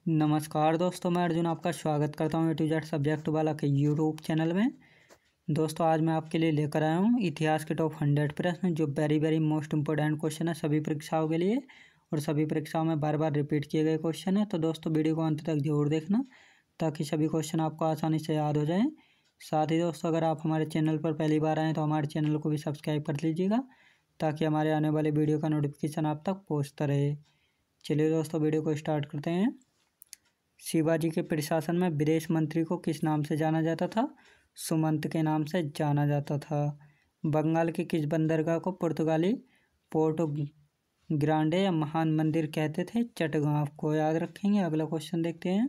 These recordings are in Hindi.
नमस्कार दोस्तों, मैं अर्जुन आपका स्वागत करता हूँ A to Z सब्जेक्ट वाला के यूट्यूब चैनल में। दोस्तों आज मैं आपके लिए लेकर आया हूँ इतिहास के टॉप 100 प्रश्न जो वेरी मोस्ट इम्पोर्टेंट क्वेश्चन है सभी परीक्षाओं के लिए और सभी परीक्षाओं में बार बार रिपीट किए गए क्वेश्चन है। तो दोस्तों वीडियो को अंत तक जरूर देखना ताकि सभी क्वेश्चन आपको आसानी से याद हो जाएँ। साथ ही दोस्तों अगर आप हमारे चैनल पर पहली बार आएँ तो हमारे चैनल को भी सब्सक्राइब कर लीजिएगा ताकि हमारे आने वाले वीडियो का नोटिफिकेशन आप तक पहुँचता रहे। चलिए दोस्तों वीडियो को स्टार्ट करते हैं। शिवाजी के प्रशासन में विदेश मंत्री को किस नाम से जाना जाता था? सुमंत के नाम से जाना जाता था। बंगाल के किस बंदरगाह को पुर्तगाली पोर्टो ग्रांडे या महान मंदिर कहते थे? चटगांव को। याद रखेंगे। अगला क्वेश्चन देखते हैं।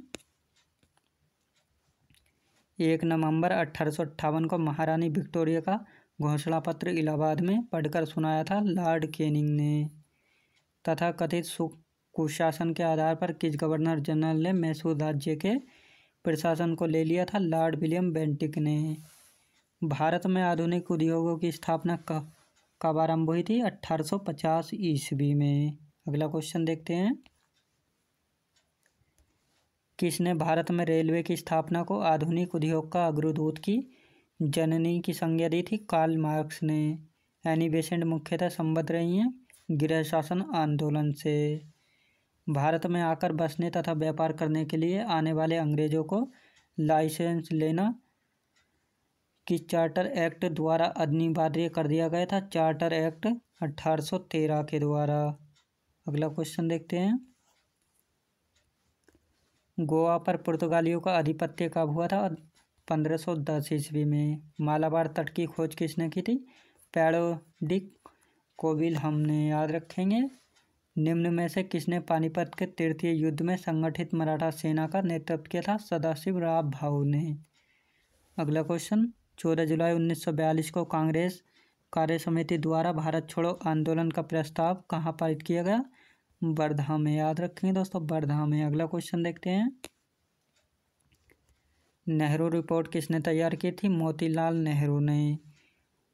1 नवंबर 1858 को महारानी विक्टोरिया का घोषणा पत्र इलाहाबाद में पढ़कर सुनाया था लॉर्ड कैनिंग ने। तथा कथित कुशासन के आधार पर किस गवर्नर जनरल ने मैसूर राज्य के प्रशासन को ले लिया था? लॉर्ड विलियम बेंटिक ने। भारत में आधुनिक उद्योगों की स्थापना कब आरंभ हुई थी? 1850 ईस्वी में। अगला क्वेश्चन देखते हैं। किसने भारत में रेलवे की स्थापना को आधुनिक उद्योग का अग्रदूत की जननी की संज्ञा दी थी? कार्ल मार्क्स ने। एनी बेसेंट मुख्यतः संबद्ध रही हैं गृह शासन आंदोलन से। भारत में आकर बसने तथा व्यापार करने के लिए आने वाले अंग्रेजों को लाइसेंस लेना किस चार्टर एक्ट द्वारा अनिवार्य कर दिया गया था? चार्टर एक्ट 1813 के द्वारा। अगला क्वेश्चन देखते हैं। गोवा पर पुर्तगालियों का आधिपत्य कब हुआ था? 1510 ईस्वी में। मालाबार तट की खोज किसने की थी? पैडो डी कोविलहम ने। याद रखेंगे। निम्न में से किसने पानीपत के तृतीय युद्ध में संगठित मराठा सेना का नेतृत्व किया था? सदाशिवराव भाऊ ने। अगला क्वेश्चन। 14 जुलाई 1942 को कांग्रेस कार्य समिति द्वारा भारत छोड़ो आंदोलन का प्रस्ताव कहाँ पारित किया गया? वर्धा में। याद रखेंगे दोस्तों, वर्धा में। अगला क्वेश्चन देखते हैं। नेहरू रिपोर्ट किसने तैयार की थी? मोतीलाल नेहरू ने।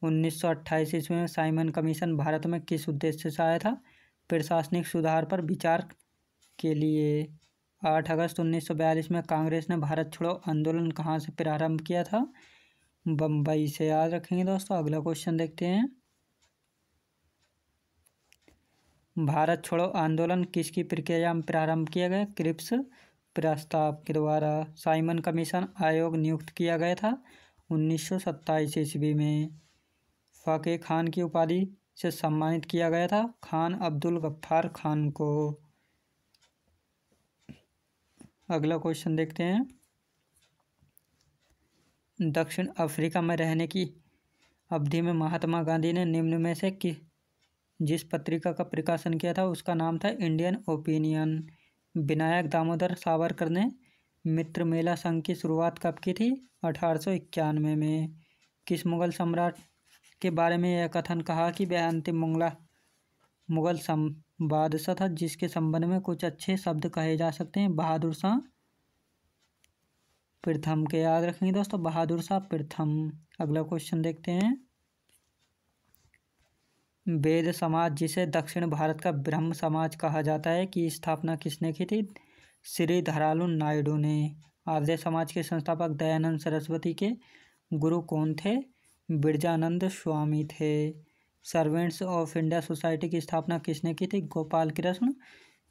1928 ईस्वी में साइमन कमीशन भारत में किस उद्देश्य से आया था? प्रशासनिक सुधार पर विचार के लिए। 8 अगस्त 1942 में कांग्रेस ने भारत छोड़ो आंदोलन कहाँ से प्रारंभ किया था? बम्बई से। याद रखेंगे दोस्तों। अगला क्वेश्चन देखते हैं। भारत छोड़ो आंदोलन किसकी प्रक्रिया में प्रारंभ किया गया? क्रिप्स प्रस्ताव के द्वारा। साइमन कमीशन आयोग नियुक्त किया गया था 1927 ईस्वी में। फ़कीह खान की उपाधि से सम्मानित किया गया था? खान अब्दुल गफ्फार खान को। अगला क्वेश्चन देखते हैं। दक्षिण अफ्रीका में रहने की अवधि में महात्मा गांधी ने निम्न में से जिस पत्रिका का प्रकाशन किया था उसका नाम था इंडियन ओपिनियन। विनायक दामोदर सावरकर ने मित्र मेला संघ की शुरुआत कब की थी? 1891 में। किस मुगल सम्राट के बारे में यह कथन कहा कि वह अंतिम मुगल बादशाह था जिसके संबंध में कुछ अच्छे शब्द कहे जा सकते हैं? बहादुर शाह प्रथम के। याद रखेंगे दोस्तों, बहादुर शाह प्रथम। अगला क्वेश्चन देखते हैं। वेद समाज जिसे दक्षिण भारत का ब्रह्म समाज कहा जाता है की स्थापना किसने की थी? श्री धरालू नायडू ने। आर्य समाज के संस्थापक दयानंद सरस्वती के गुरु कौन थे? बिरजानंद स्वामी थे। सर्वेंट्स ऑफ इंडिया सोसाइटी की स्थापना किसने की थी? गोपाल कृष्ण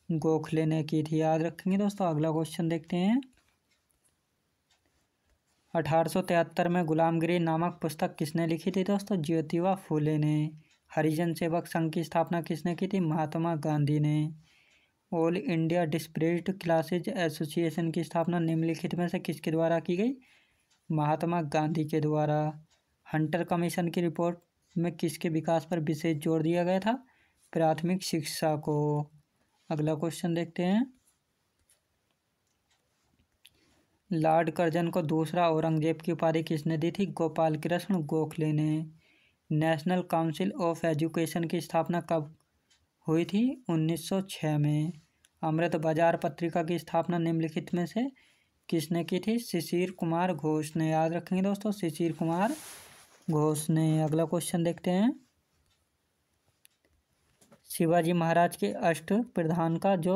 गोखले ने की थी। याद रखेंगे दोस्तों। अगला क्वेश्चन देखते हैं। 1873 में गुलामगिरी नामक पुस्तक किसने लिखी थी दोस्तों? ज्योतिबा फूले ने। हरिजन सेवक संघ की स्थापना किसने की थी? महात्मा गांधी ने। ऑल इंडिया डिस्प्रेस्ड क्लासेज एसोसिएशन की स्थापना निम्नलिखित में से किसके द्वारा की गई? महात्मा गांधी के द्वारा। हंटर कमीशन की रिपोर्ट में किसके विकास पर विशेष जोर दिया गया था? प्राथमिक शिक्षा को। अगला क्वेश्चन देखते हैं। लॉर्ड कर्जन को दूसरा औरंगजेब की उपाधि किसने दी थी? गोपाल कृष्ण गोखले ने। नेशनल काउंसिल ऑफ एजुकेशन की स्थापना कब हुई थी? 1906 में। अमृत बाजार पत्रिका की स्थापना निम्नलिखित में से किसने की थी? शिशिर कुमार घोष ने। याद रखेंगे दोस्तों, शिशिर कुमार घोष ने। अगला क्वेश्चन देखते हैं। शिवाजी महाराज के अष्ट प्रधान का जो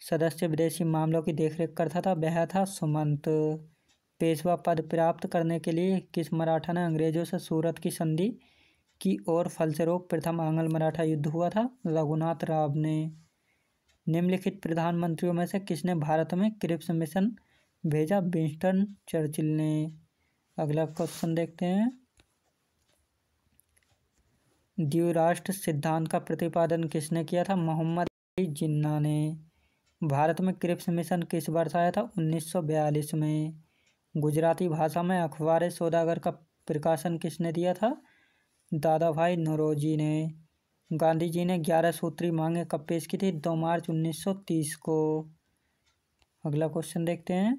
सदस्य विदेशी मामलों की देखरेख करता था वह था सुमंत। पेशवा पद प्राप्त करने के लिए किस मराठा ने अंग्रेजों से सूरत की संधि की और फलस्वरूप प्रथम आंग्ल मराठा युद्ध हुआ था? रघुनाथ राव ने। निम्नलिखित प्रधानमंत्रियों में से किसने भारत में क्रिप्स मिशन भेजा? विंस्टन चर्चिल ने। अगला क्वेश्चन देखते हैं। द्विराष्ट्र सिद्धांत का प्रतिपादन किसने किया था? मोहम्मद अली जिन्ना ने। भारत में क्रिप्स मिशन किस वर्ष आया था? 1942 में। गुजराती भाषा में अखबार सौदागर का प्रकाशन किसने दिया था? दादा भाई नौरोजी ने। गांधी जी ने 11 सूत्री मांगे कब पेश की थी? 2 मार्च 1930 को। अगला क्वेश्चन देखते हैं।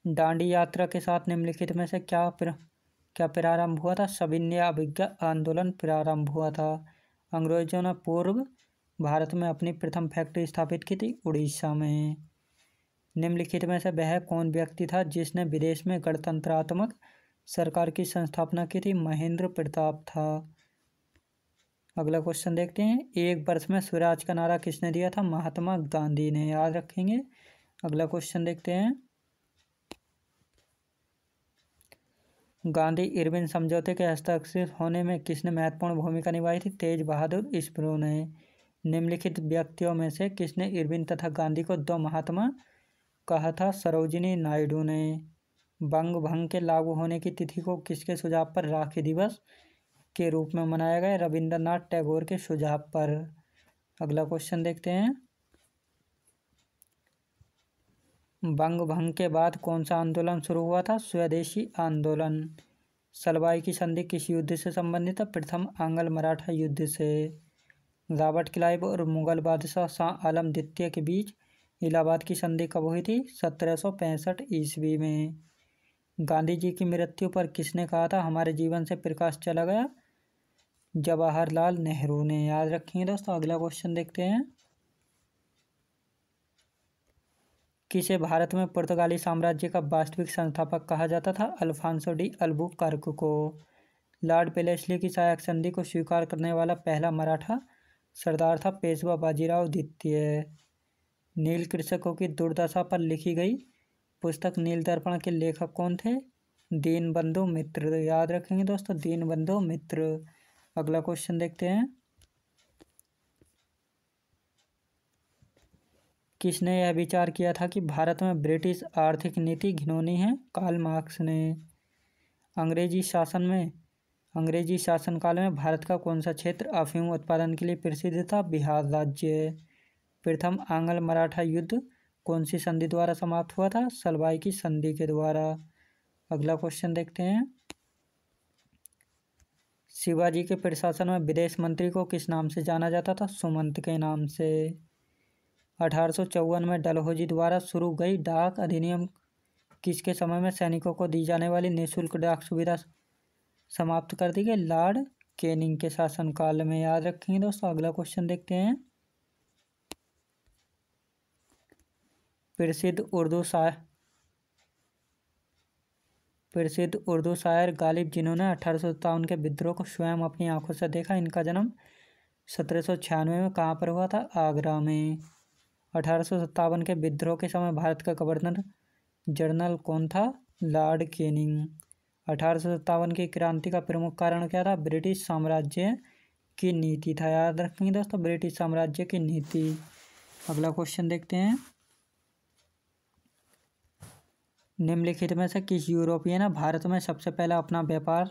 दांडी यात्रा के साथ निम्नलिखित में से क्या प्रारंभ हुआ था? सविनय अभिज्ञा आंदोलन प्रारंभ हुआ था। अंग्रेजों ने पूर्व भारत में अपनी प्रथम फैक्ट्री स्थापित की थी उड़ीसा में। निम्नलिखित में से वह कौन व्यक्ति था जिसने विदेश में गणतंत्रात्मक सरकार की स्थापना की थी? महेंद्र प्रताप था। अगला क्वेश्चन देखते हैं। एक वर्ष में स्वराज का नारा किसने दिया था? महात्मा गांधी ने। याद रखेंगे। अगला क्वेश्चन देखते हैं। गांधी इरविन समझौते के हस्ताक्षरित होने में किसने महत्वपूर्ण भूमिका निभाई थी? तेज बहादुर स्प्रू ने। निम्नलिखित व्यक्तियों में से किसने इरविन तथा गांधी को दो महात्मा कहा था? सरोजिनी नायडू ने। बंग भंग के लागू होने की तिथि को किसके सुझाव पर राखी दिवस के रूप में मनाया गया? रविंद्रनाथ टैगोर के सुझाव पर। अगला क्वेश्चन देखते हैं। बंग भंग के बाद कौन सा आंदोलन शुरू हुआ था? स्वदेशी आंदोलन। सलवाई की संधि किस युद्ध से संबंधित है? प्रथम आंग्ल मराठा युद्ध से। रॉबर्ट क्लाइव और मुगल बादशाह शाह आलम द्वितीय के बीच इलाहाबाद की संधि कब हुई थी? 1765 ईस्वी में। गांधी जी की मृत्यु पर किसने कहा था हमारे जीवन से प्रकाश चला गया? जवाहरलाल नेहरू ने। याद रखेंगे दोस्तों। अगला क्वेश्चन देखते हैं। किसे भारत में पुर्तगाली साम्राज्य का वास्तविक संस्थापक कहा जाता था? अल्फांसो डी अल्बुकर्क को। लॉर्ड वेलेस्ली की सहायक संधि को स्वीकार करने वाला पहला मराठा सरदार था पेशवा बाजीराव द्वितीय। नील कृषकों की दुर्दशा पर लिखी गई पुस्तक नील दर्पण के लेखक कौन थे? दीनबंधु मित्र। याद रखेंगे दोस्तों। दीनबंधु मित्र। अगला क्वेश्चन देखते हैं। किसने यह विचार किया था कि भारत में ब्रिटिश आर्थिक नीति घिनौनी है? कार्ल मार्क्स ने। अंग्रेजी शासनकाल में भारत का कौन सा क्षेत्र अफीम उत्पादन के लिए प्रसिद्ध था? बिहार राज्य। प्रथम आंग्ल मराठा युद्ध कौन सी संधि द्वारा समाप्त हुआ था? सलवाई की संधि के द्वारा। अगला क्वेश्चन देखते हैं। शिवाजी के प्रशासन में विदेश मंत्री को किस नाम से जाना जाता था? सुमंत के नाम से। 1854 में डलहौजी द्वारा शुरू गई डाक अधिनियम किसके समय में सैनिकों को दी जाने वाली निःशुल्क डाक सुविधा समाप्त कर दी गई? लॉर्ड कैनिंग के शासनकाल में। याद रखेंगे दोस्तों। अगला क्वेश्चन देखते हैं। प्रसिद्ध उर्दू शायर गालिब जिन्होंने 1857 के विद्रोह को स्वयं अपनी आंखों से देखा, इनका जन्म 1796 में कहाँ पर हुआ था? आगरा में। 1857 के विद्रोह के समय भारत का गवर्नर जनरल कौन था? Lord Canning. 1857 की क्रांति का प्रमुख कारण क्या था? ब्रिटिश साम्राज्य की नीति था। याद रखेंगे दोस्तों। ब्रिटिश साम्राज्य की नीति। अगला क्वेश्चन देखते हैं। निम्नलिखित में से किस यूरोपीय ने भारत में सबसे पहला अपना व्यापार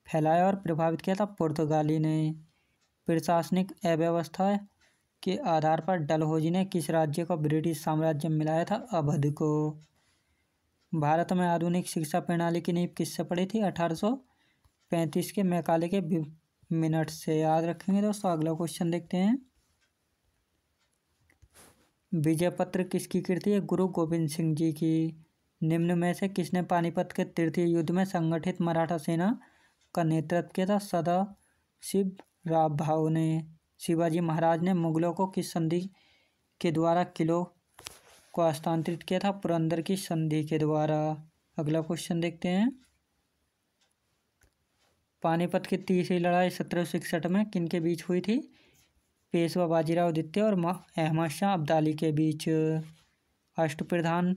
फैलाया और प्रभावित किया था? पुर्तगाली ने। प्रशासनिक अव्यवस्था के आधार पर डलहौजी ने किस राज्य को ब्रिटिश साम्राज्य में मिलाया था? अवध को। भारत में आधुनिक शिक्षा प्रणाली की नींव किससे पड़ी थी? 1835 के मैकाले के मिनट से। याद रखेंगे दोस्तों। अगला क्वेश्चन देखते हैं। विजय पत्र किसकी कृति है? गुरु गोविंद सिंह जी की। निम्न में से किसने पानीपत के तृतीय युद्ध में संगठित मराठा सेना का नेतृत्व किया था? सदाशिव राव ने। शिवाजी महाराज ने मुगलों को किस संधि के द्वारा किलों को हस्तांतरित किया था? पुरंदर की संधि के द्वारा। अगला क्वेश्चन देखते हैं। पानीपत की तीसरी लड़ाई 1761 में किनके बीच हुई थी? पेशवा बाजीराव द्वितीय और अहमद शाह अब्दाली के बीच। अष्टप्रधान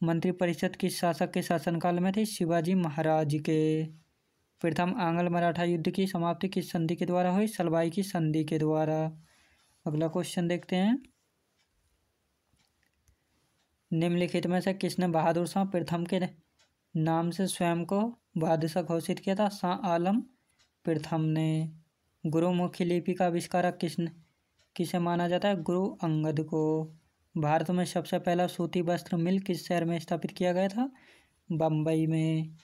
मंत्रिपरिषद किस शासक के शासनकाल में थी? शिवाजी महाराज के। प्रथम आंग्ल मराठा युद्ध की समाप्ति किस संधि के द्वारा हुई? सलवाई की संधि के द्वारा। अगला क्वेश्चन देखते हैं। निम्नलिखित में से किसने बहादुर शाह प्रथम के नाम से स्वयं को बादशाह घोषित किया था? शाह आलम प्रथम ने। गुरुमुखी लिपि का आविष्कारक किसे माना जाता है? गुरु अंगद को। भारत में सबसे पहला सूती वस्त्र मिल किस शहर में स्थापित किया गया था? बम्बई में।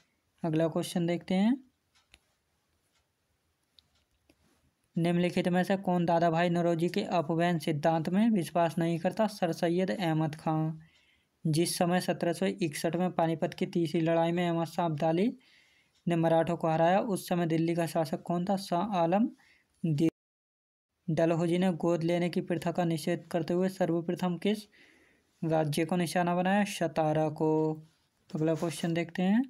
अगला क्वेश्चन देखते हैं। निम्नलिखित में से कौन दादा भाई नौरोजी के अपवयन सिद्धांत में विश्वास नहीं करता? सर सैयद अहमद खां। जिस समय 1761 में पानीपत की तीसरी लड़ाई में अहमद शाह अब्दाली ने मराठों को हराया, उस समय दिल्ली का शासक कौन था? शाह आलम। डलहौजी ने गोद लेने की प्रथा का निषेध करते हुए सर्वप्रथम किस राज्य को निशाना बनाया? सतारा को। अगला क्वेश्चन देखते हैं।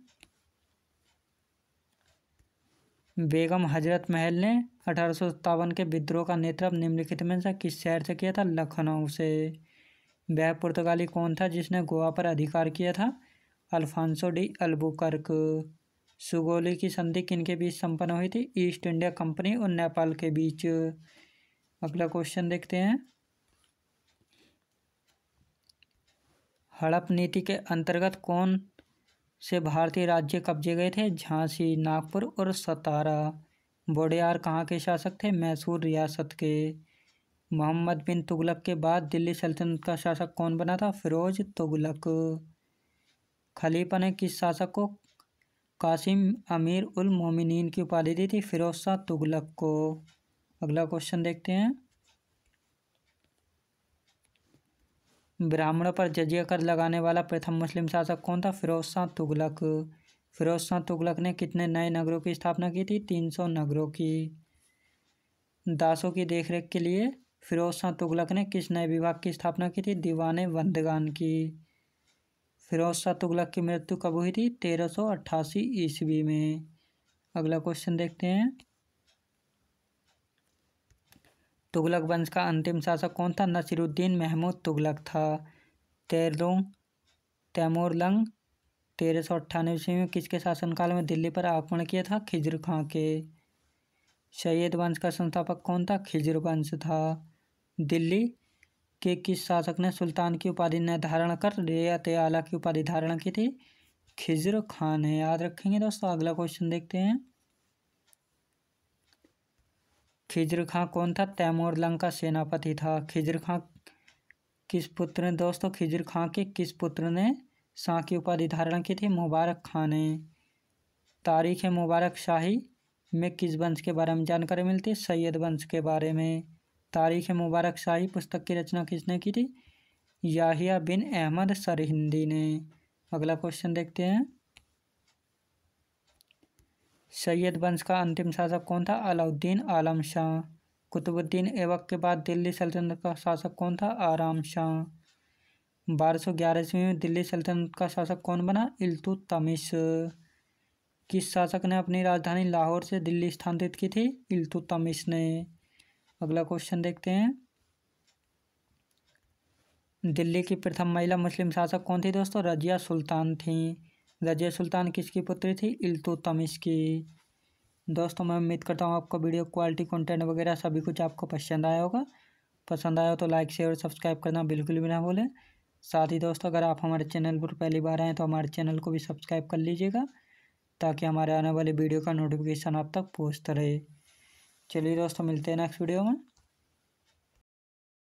बेगम हजरत महल ने 1857 के विद्रोह का नेतृत्व निम्नलिखित में से किस शहर से किया था? लखनऊ से। वह पुर्तगाली कौन था जिसने गोवा पर अधिकार किया था? Alphonso de Albuquerque. सुगोली की संधि किनके बीच संपन्न हुई थी? ईस्ट इंडिया कंपनी और नेपाल के बीच। अगला क्वेश्चन देखते हैं। हड़प नीति के अंतर्गत कौन से भारतीय राज्य कब्जे गए थे? झांसी, नागपुर और सतारा। वोडेयार कहाँ के शासक थे? मैसूर रियासत के। मोहम्मद बिन तुगलक के बाद दिल्ली सल्तनत का शासक कौन बना था? फिरोज तुगलक। खलीफा ने किस शासक को कासिम अमीर उल मोमिनीन की उपाधि दी थी? फिरोज शाह तुगलक को। अगला क्वेश्चन देखते हैं। ब्राह्मणों पर जजिया कर लगाने वाला प्रथम मुस्लिम शासक कौन था? फिरोज शाह तुगलक। फिरोज शाह तुगलक ने कितने नए नगरों की स्थापना की थी? 300 नगरों की। दासों की देखरेख के लिए फिरोज शाह तुगलक ने किस नए विभाग की स्थापना की थी? दीवाने बंदगान की। फिरोज शाह तुगलक की मृत्यु कब हुई थी? 1388 ईस्वी में। अगला क्वेश्चन देखते हैं। तुगलक वंश का अंतिम शासक कौन था? नसीरुद्दीन महमूद तुगलक था। तैमूरलंग 1398 ईस्वी में किसके शासनकाल में दिल्ली पर आक्रमण किया था? खिज्र खां के। सैयद वंश का संस्थापक कौन था? खिज्र वंश था। दिल्ली के किस शासक ने सुल्तान की उपाधि न धारण कर रियायत आला की उपाधि धारण की थी? खिज्र खां ने। याद रखेंगे दोस्तों। अगला क्वेश्चन देखते हैं। खिज्र खां कौन था? तैमूरलंग का सेनापति था। खिज्र खां किस पुत्र ने दोस्तों खिज्र खां के किस पुत्र ने शाह की उपाधि धारण की थी? मुबारक खां ने। तारीख मुबारक शाही में किस वंश के बारे में जानकारी मिलती है? सैयद वंश के बारे में। तारीख मुबारक शाही पुस्तक की रचना किसने की थी? याहिया बिन अहमद सरहिंदी ने। अगला क्वेश्चन देखते हैं। सैयद वंश का अंतिम शासक कौन था? अलाउद्दीन आलम शाह। कुतुबुद्दीन ऐबक के बाद दिल्ली सल्तनत का शासक कौन था? आराम शाह। 1211 ईस्वी में दिल्ली सल्तनत का शासक कौन बना? इल्तुतमिश। किस शासक ने अपनी राजधानी लाहौर से दिल्ली स्थानांतरित की थी? इल्तुतमिश ने। अगला क्वेश्चन देखते हैं। दिल्ली की प्रथम महिला मुस्लिम शासक कौन थी दोस्तों? रजिया सुल्तान थी। रजिया सुल्तान किसकी पुत्री थी? इल्तुतमिश की। दोस्तों मैं उम्मीद करता हूँ आपको वीडियो क्वालिटी कंटेंट वगैरह सभी कुछ आपको पसंद आया होगा। पसंद आया हो तो लाइक शेयर और सब्सक्राइब करना बिल्कुल भी ना भूलें। साथ ही दोस्तों अगर आप हमारे चैनल पर पहली बार आएँ तो हमारे चैनल को भी सब्सक्राइब कर लीजिएगा ताकि हमारे आने वाले वीडियो का नोटिफिकेशन आप तक पहुँचता रहे। चलिए दोस्तों मिलते हैं नेक्स्ट वीडियो में।